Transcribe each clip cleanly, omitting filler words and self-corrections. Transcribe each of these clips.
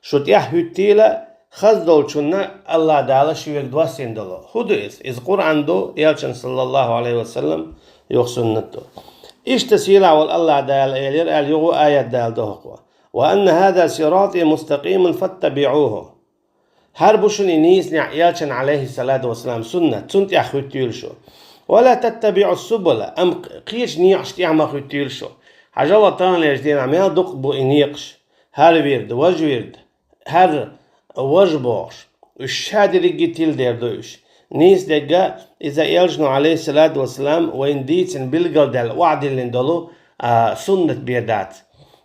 شوت يحيتيلا خزدول شنا الله دالا شويك دواسين دلو هدو إز قرآن دو يالشن صلى الله عليه وسلم يوخ سنتو إيش تسيلا والله دال إلير قال يغو آيات دال دوهقوا وأن هذا صراطي مستقيم فاتبعوه هربوشن إنيس يالشن عليه الصلاة والسلام سنة سنت يحيتيل شو ولا تتبعوا السبل أم قيش نيعش تعمى خيتيل شو حاجة الله تعالى يجدين عميال دقبو إنيقش هر ويرد وجويرد هر وجبوش الشهادة رجيتيل دير دوش نيس دقا إذا يلجنوا عليه الصلاة والسلام وإن ديتن بلغل دال وعد اللي ندلو سنة بيردات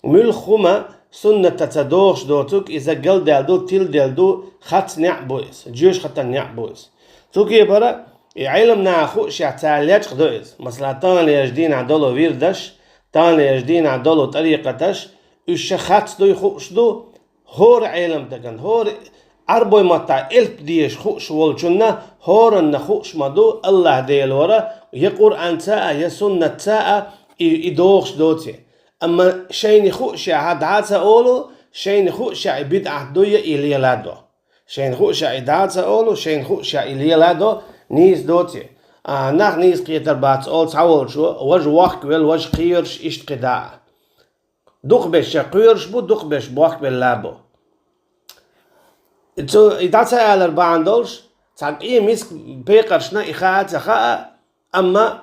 ملخوما سنة تتدوش دوتوك إذا قل دال دو تيل دال دو خط نعبويس جيوش خط نعبويس توكي برا علم ناخو شعتالياتش خدويس مثلا تان يجدين عدلو ويردش تان يجدين عدلو طريقتش إيش خط دو يخوش دو هور علم دقن هور أربعة متى ألف ديش خوش والجنة هورن خوش مدو الله ديال ورا يقرأن ساعة يسنة ساعة يدوخش دوتي أما شين خوش عاد عاد أولو شين خوش بدعة دوية إلي لادو شين خوش عاد أولو شين خوش إلي لادو نيس دوتي ناخ نيس قيتر بات أول تعول شو وج واق ويل وج قيرش إشت قداء دوخ بش قيرش بو دوخ بش واق باللابو إذا على أربعة دولش تعب إيه مسك بيقرشنا إخاءات خاء أما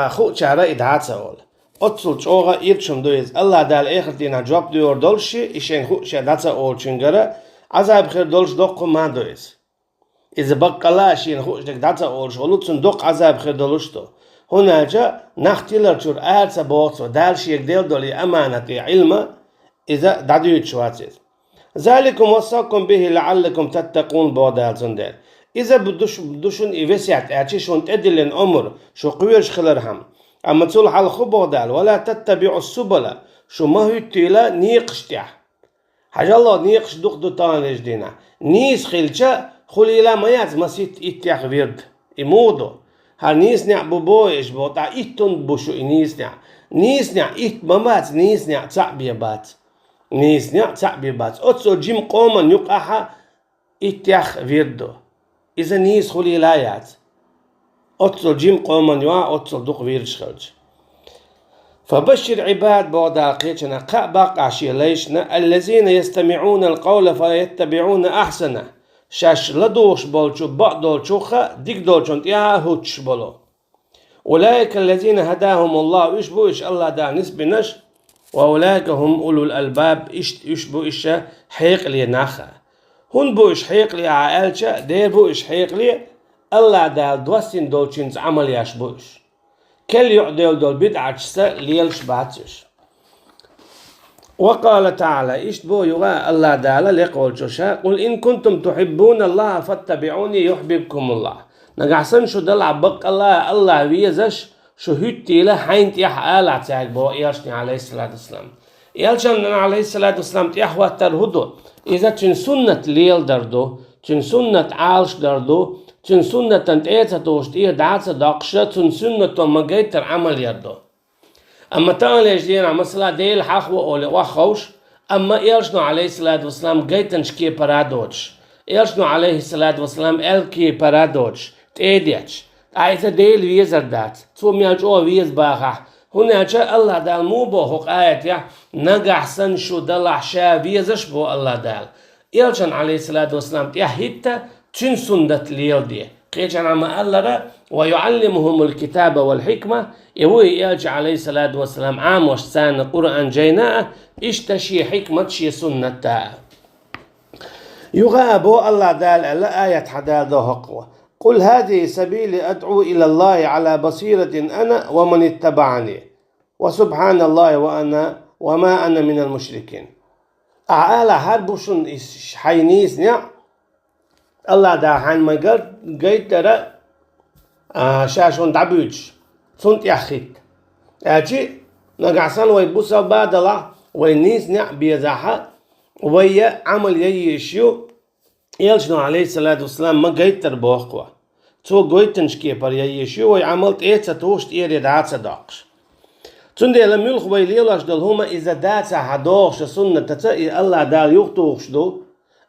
خو شعرة إدعاء سؤال أتصل شوغا يرشم دويز الله دال آخر دينا جواب ديور دولش إيشين خو شعرة سؤال شنجرة عذاب خير دولش دق ما دويز إذا بقى الله شين خو شدك دعاء سؤال شغلو تصندق عذاب خير دولش تو هنا جاء نختيلر شور آرسا بوغس ودالش يقديل دولي أمانة علم إذا دعيت شواتيز ذلكم وصاكم به لعلكم تتقون بعد زندر إذا بدوشون إيفسيات أعيشون تدلن أمر شو قويش خلرهم أما تقول حال خبودال ولا تتبعوا السبل شو ما هو تيلا نيقش تيح حاجة الله نيقش دو تانج دينا نيس خلشة خليلا ما يعز مسيت إتياخ ويرد إمودو هل نيس نع بوبويش بوتا إتون بوشو نيس نع إت ممات نيس نع تعبية بات نيس نع تعبية بات أتصو جيم قوما يقاها إتياخ ويردو إذا نيس خليلا يعز أتصل جيم قوما يوا أتصل دوق ويرش خلج فبشر عباد بعد قيتنا قبق عشي ليشنا الذين يستمعون القول فيتبعون أحسنه شاش لدوش بولشو بعدولشوخا ديك دولشون يا هوتش بولو أولئك الذين هداهم الله يشبو إش الله دا نسبنش وأولئك هم أولو الألباب يشبو إش حيق لي ناخا هون بو إش حيق لي عائلشا دير بو إش حيق لي الله دال دوسين دولشينز عمل يشبوش كل يعدل دول بدعشسا ليلش باتش وقال تعالى اشتبو يغا الله دال ليقول شوشا قل إن كنتم تحبون الله فاتبعوني يحببكم الله نقعسن شو دل عبق الله ويزش شو هيتي له حين يحقال عتاك بو إياشني عليه الصلاة والسلام إيالشان عليه الصلاة والسلام تيحوى ترهدو إذا تن سنة ليل دردو تن سنة عالش دردو تن سنة تنتيتا توشتيه دعاتة داقشة تن سنة مجيتر عمل يردو أما تاني يجدين مثلا ديل حخوة أولي وخوش أما إيرشنو عليه الصلاة والسلام جيتن شكي برادوش إيرشنو عليه الصلاة والسلام الكي برادوش تأديش عايزة ديل ويزر دات توم يالجو ويز باخح هنا جاء الله دال مو بوهق آيات يا نجح سنشو دلع شا ويزش بو الله دال إيرشن عليه الصلاة والسلام يا هيتا تن سنة ليل دي قيجان عما الله ويعلمهم الكتاب والحكمة يوي يالج عليه الصلاة والسلام عام وشسان قرآن جيناء اشتشي حكمة شي سنة تا يغابو الله دال على آية حداد هقوة قل هذه سبيلي أدعو إلى الله على بصيرة أنا ومن اتبعني وسبحان الله وما أنا من المشركين أعالى هربوشن حينيس نع الله دا حين ما قلت ترى شاشون دعبوج سنت يخيت أجي نقعسان ويبوسا بادلا وينيس نع بيزاحة ويا عمل يشيو يلشنو عليه الصلاة والسلام ما قلت تربوخوا تو قلتنش كيبر يشيو ويعملت إيتا توشت إيري دعاتsa داقش تندي لم يلخ ويليلاش دل هما إذا داتا حدوخش سنة تتأي الله دال يختوخش دو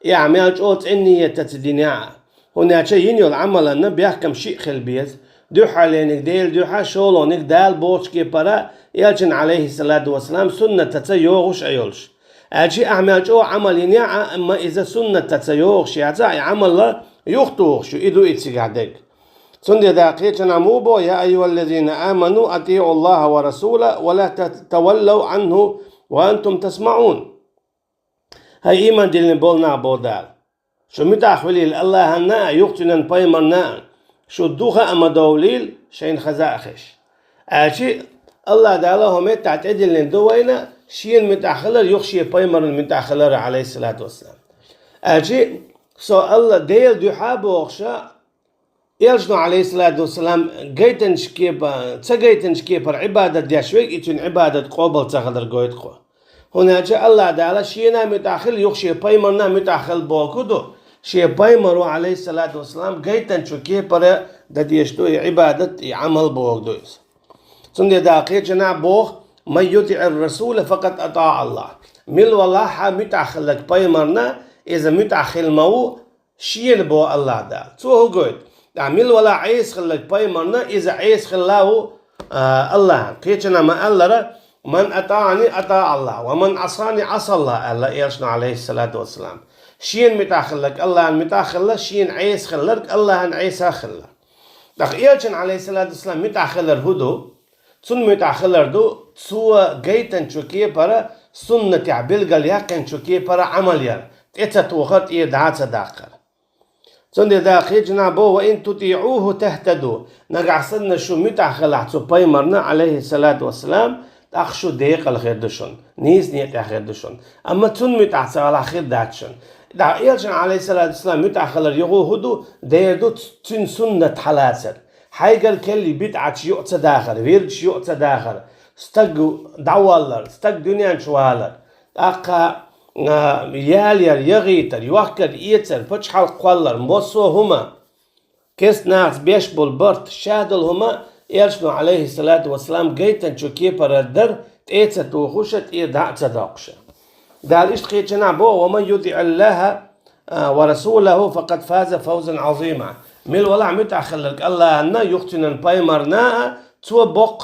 يعمل جوت إني تتدنيا هنا شيء ينيو العمل أن بيحكم شيء خلبيز دوحة لينك ديل دوحة شولونك دال بوش كي برا يلجن عليه الصلاة والسلام سنة تتيوغش أيولش أجي أعمل جو عمل ينيا أما إذا سنة تتيوغش يعزا عمل لا يخطوغش إدو إتسيقعدك سنة داقية نموبو يا أيها الذين آمنوا أطيعوا الله ورسوله ولا تتولوا عنه وأنتم تسمعون هاي إيمان دلن بولنا بودال شو متاخولي الله هنا يقتلن بايمرنا شو دوخة أما دوليل شين خزاخش أشي الله داله هم تعتدل لن دوينا شين متاخلر يخشي بايمر متاخلر عليه الصلاة والسلام أشي سو الله ديل دوحابو أخشى يلجنو عليه الصلاة والسلام جيتنش كيبا تجيتنش كيبر عبادة ديشويك إتن عبادة قبل تغدر جويت خو هنا جاء الله داله شينا متاخل يخشي بايمرنا متاخل بوكودو شيء بايمرو عليه الصلاة والسلام جيتن شو كيبر دديشتو عبادة عمل بوك دويس سندي داقية جنا بوخ من يطيع الرسول فقد أطاع الله مل والله متاخل لك بايمرنا إذا متاخل مو شيء بو الله دا تو هو قلت تعمل ولا عيس خلك بايمرنا إذا عيس خلاه الله كيتنا ما الله من أطاعني أطاع الله ومن عصاني عصى الله الله يرشنا عليه الصلاة والسلام شين متاخلك الله متاخله شين عيس خلرك الله عيس خلر دقيقة عليه الصلاة والسلام متاخلر هدو سن متاخلر دو سوى جيتن شوكيه برا سنة عبلغل يقن شوكيه برا عمل ير اتتوخط دعات داخل سن داخل جنابو وإن تطيعوه تهتدوا نقعصدنا شو متاخل سو بايمرنا عليه الصلاة والسلام تأخشو ديق الخير دشون نيس نيت الخير دشون أما تون متاخل على خير داتشون دا يلجن عليه الصلاة والسلام متاخلر يغو هدو ديردو تن سنة حلاسر حيقل كلي بدعة يؤتى داخل ويرج يؤتى داخل استق دعوالر استق دنيا شوالر أقا يالير يغيتر يوكر إيتر فتشحل قوالر موصو هما كيس ناس بيشبول برت شادل هما يرجنو عليه الصلاة والسلام جيتن شو كيبر الدر تيتر توخوشت إيه دعت داقشة دال إشتقي جنابو ومن يطيع الله ورسوله فقد فاز فوزا عظيما مل ولا متاخلك الله أن يختن بايمرنا تو بق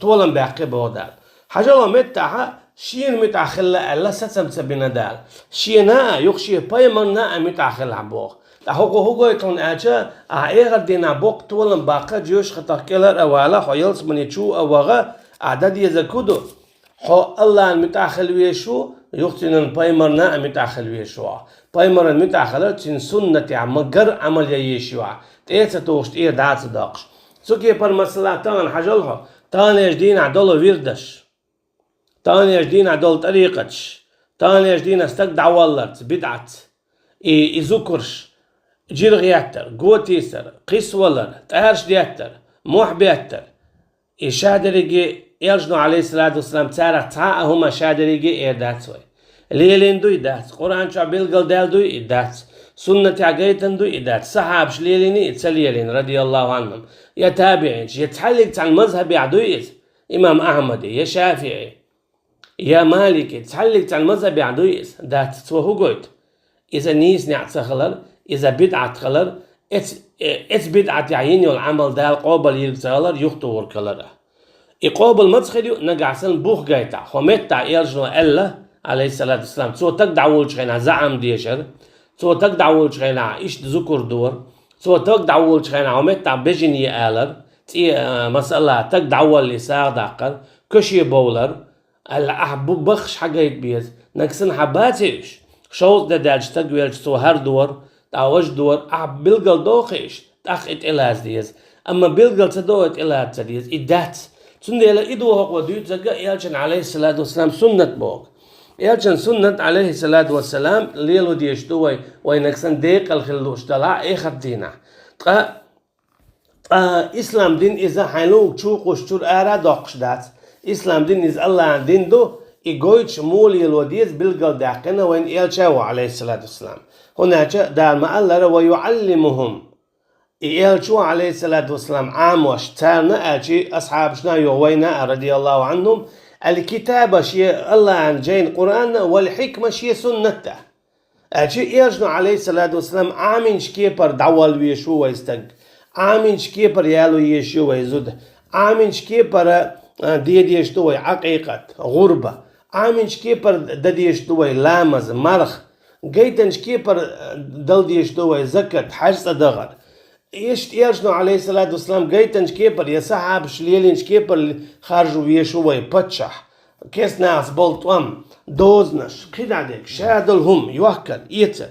تولن باقي بودال حاجة متاها شين متاخل الله ستم سبنا دال شينا يخشي بايمرنا متاخل عبوق هو يكون أجا أغير دينا بق تولن باقي جيوش خطر كلر أولا خيلس من يشو أوغا عدد يزكودو حو الله متاخل ويشو يختن بايمرنا متاخل ويشو بايمر متاخل تن سنة مجر عمل يشوا تيت توشت إيه دعت داقش سوكي بر مسألة تان حجلها تان يجدين عدل ويردش تان يجدين عدل طريقتش تان يجدين استقدع والرت بدعت يذكرش جير غياتر قوتيسر قيس ولر تهرش دياتر موح بياتر شادريجي يرجنو عليه الصلاة والسلام تارا تعا هما شادريجي إيه داتوي ليلين دو يدات قرآن شو بيلقل دال دو يدات سنة عقيدن دو يدات صحابش ليليني يتسليلين رضي الله عنهم يا تابعين يتحلق عن مذهب عدويس إمام أحمد يا شافعي يا مالكي يتحلق عن مذهب عدويس دات سوهو قلت إذا نيس نعت خلر إذا بدعت خلر إتس بدعت يعيني والعمل دال قابل يلتغلر يخطور كلره يقابل مدخليو نقعسن بوخ قايتا خمتا يرجنو ألا عليه الصلاة والسلام سو تقدعول شخينا زعم ديشر سو تقدعول شخينا إيش ذكر دور سو تقدعول شخينا عمتا بجني آلر تي مسألة تقدعول لساق داقر كشي بولر الأحبو بخش حقايت بيز نكسن حباتيش شوط دادج تقويلش سو هر دور تاوش دور أحب بلقل دوخيش تاخت إلاز ديز أما بلقل تدوت إلاز ديز إدات سنة إلى إدوه وديوت زقا يالشن عليه الصلاة والسلام سنة بوك يالشن سنة عليه الصلاة والسلام ليلو ديشتوي وينكسن ديق الخلوش طلع إيه خدينا إسلام دين إذا حيلو تشوق وشتور آرا دوقش دات إسلام دين إذا الله دين دو إيجويتش مولي الوديز بالقل داقنا وين يالشاو عليه الصلاة والسلام هناك دار ما الله ويعلمهم يالشو عليه الصلاة والسلام عام واشتارنا أجي أصحابنا يوينا رضي الله عنهم الكتابة شيء الله عن جين قرآن والحكمة شيء سنته أشي إيرجنو عليه الصلاة والسلام آمين شكيبر دعوال ويشو ويستق آمين شكيبر يالو يشو ويزود آمين شكيبر ديشتوي عقيقة غربة آمين شكيبر ديشتوي لامز مرخ جيتن شكيبر دل ديشتوي زكاة حج صدقر إيرجنو عليه الصلاة والسلام جيتن شكيبر يسحب شليلين شكيبر خارجو ويشو ويبتشح كيس ناس بولتوام دوزنش قيدعدك شادلهم يوكل يتر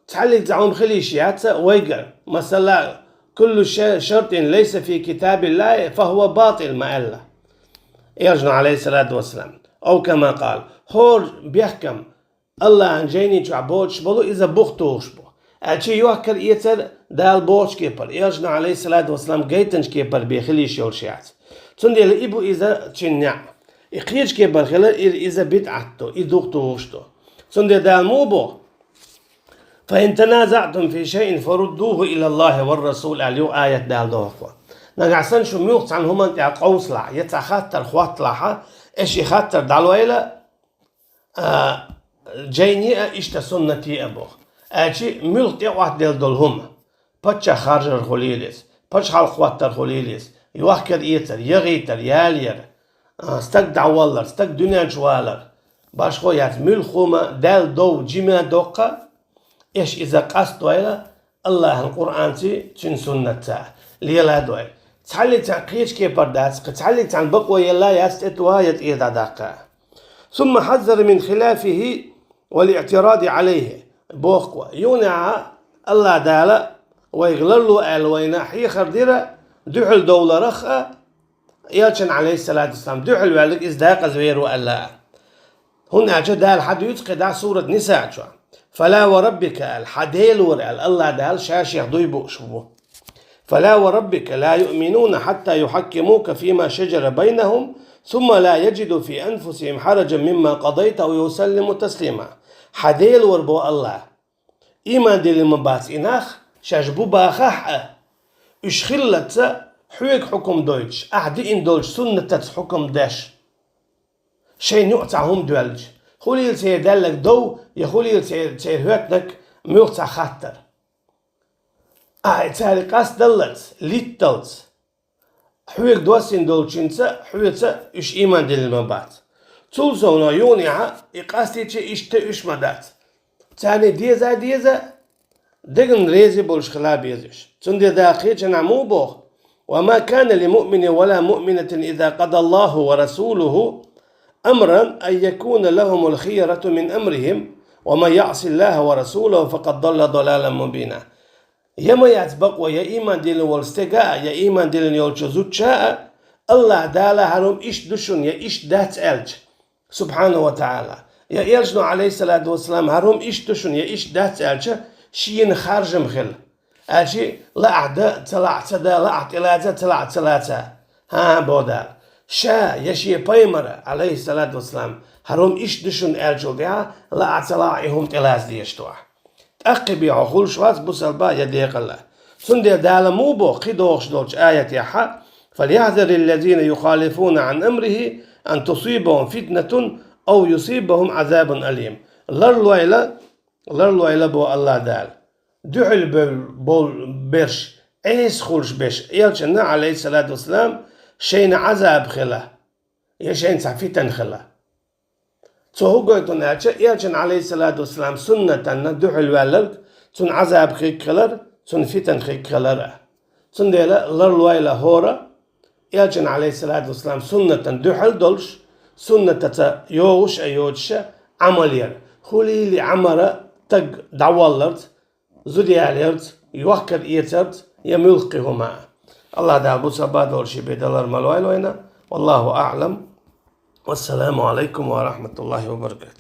تعلق زعوم خليشيات ويقر مثلا كل شرط ليس في كتاب الله فهو باطل ما الله يرجع عليه الصلاة والسلام أو كما قال هور بيحكم الله عن جيني تعبوش بلو إذا بختوش بو أشي يوكل يتر دال بوش كيبر يرجع عليه الصلاة والسلام جيتنش كيبر بيخليش يولشيات تندي لإبو إذا تشنع إقيش كيبر خلال إذا بدعته إدوختوشتو تندي دال موبو فإن تنازعتم في شيء فردوه إلى الله والرسول عليو آية دال دوخوا نقعسن شو ميوقت عن هما انت قوصلع يتخطر خوات لحا إيش يخطر دالو إلى جيني إشتا سنتي أبو أشي ميوقت يقعد دال دول هما باتشا خارج الخليليس باتش حال خوات الخليليس يوحكر إيتر يغيتر يالير استك دعوالر استك دنيا جوالر باش خويات ملخوما دال دو جيما دوقا إيش إذا قصدوا إلى الله القرآن تشين سنة ليلا دوي تعلق عن قيش كي برداس تعلق عن بقوة يلا يستوى يتإيد دقة ثم حذر من خلافه والاعتراض عليه بوقوة يونع الله دالا ويغللوا الوينا حي خرديرة دحل دولة رخة يالشن عليه الصلاة والسلام دحل والك إزداق زويرو الله هنا جدال حد يتقدع سورة نساء شو فلا وربك الحديل ورقال الله دال شاش يخدوي بقشبه فلا وربك لا يؤمنون حتى يحكموك فيما شجر بينهم ثم لا يجدوا في أنفسهم حرجا مما قضيت ويسلموا تسليما حديل وربو الله إيمان دي لمباس إناخ شاجبو باخح إشخلت حويك حكم دويتش أعدي إن دولش سنة حكم داش شيء يقطعهم دولج خولي سيدالك دو يخولي سيهوتنك ميوقع خطر تاري قاس دلت ليتلت حويك دواسين دولشنسا حويتسا إش إيمان دل المبات تولزونا يونيها إقاستي تشي إشتا إش مدات تاني ديزا دقن ريزي بولش خلاب يزيش تندي داخيش نعمو بوخ وما كان لمؤمن ولا مؤمنة إذا قضى الله ورسوله أمرا أن يكون لهم الخيرة من أمرهم ومن يعص الله ورسوله فقد ضل ضلالا مبينا يما يتبق ويا إيمان دين والستقاء يا إيمان دين يولجزوت شاء الله دالا هرم إيش دشون يا إيش دات ألج سبحانه وتعالى يا إيرجنو عليه الصلاة والسلام هرم إيش دشون يا إيش دات ألج شين خارج مخل أجي لا أعداء طلع تدا لا أعتلاتا طلع ثلاثة ها بودال شا يشي بايمر عليه الصلاة والسلام هروم إيش دشون أرجل ديها لا أعتلاعهم تلاز ديشتوح تأقبي عقول شواز بسلبا يديق الله سندي دالا موبو قدوش دوش آية يحا فليحذر الذين يخالفون عن أمره أن تصيبهم فتنة أو يصيبهم عذاب أليم لرلو إلى بو الله دال دعل بول برش إيس خولش بش يلشنا عليه الصلاة والسلام شين عذاب خلا يشين سعفيتن خلا هو قلتون يلشن عليه الصلاة والسلام سنة دعل واللك تن عذاب خيك خلر تن فتن خيك خلر تن ديلا لرلو إلى هورا يلشن عليه الصلاة والسلام سنة دعل دولش سنة يوش أيوش عملير خولي لعمر تق دعوالرت زوديالرت يوكر إيترت يملقهما الله دعبو سبا دولشي بيدلر ملويلوينا والله أعلم والسلام عليكم ورحمة الله وبركاته.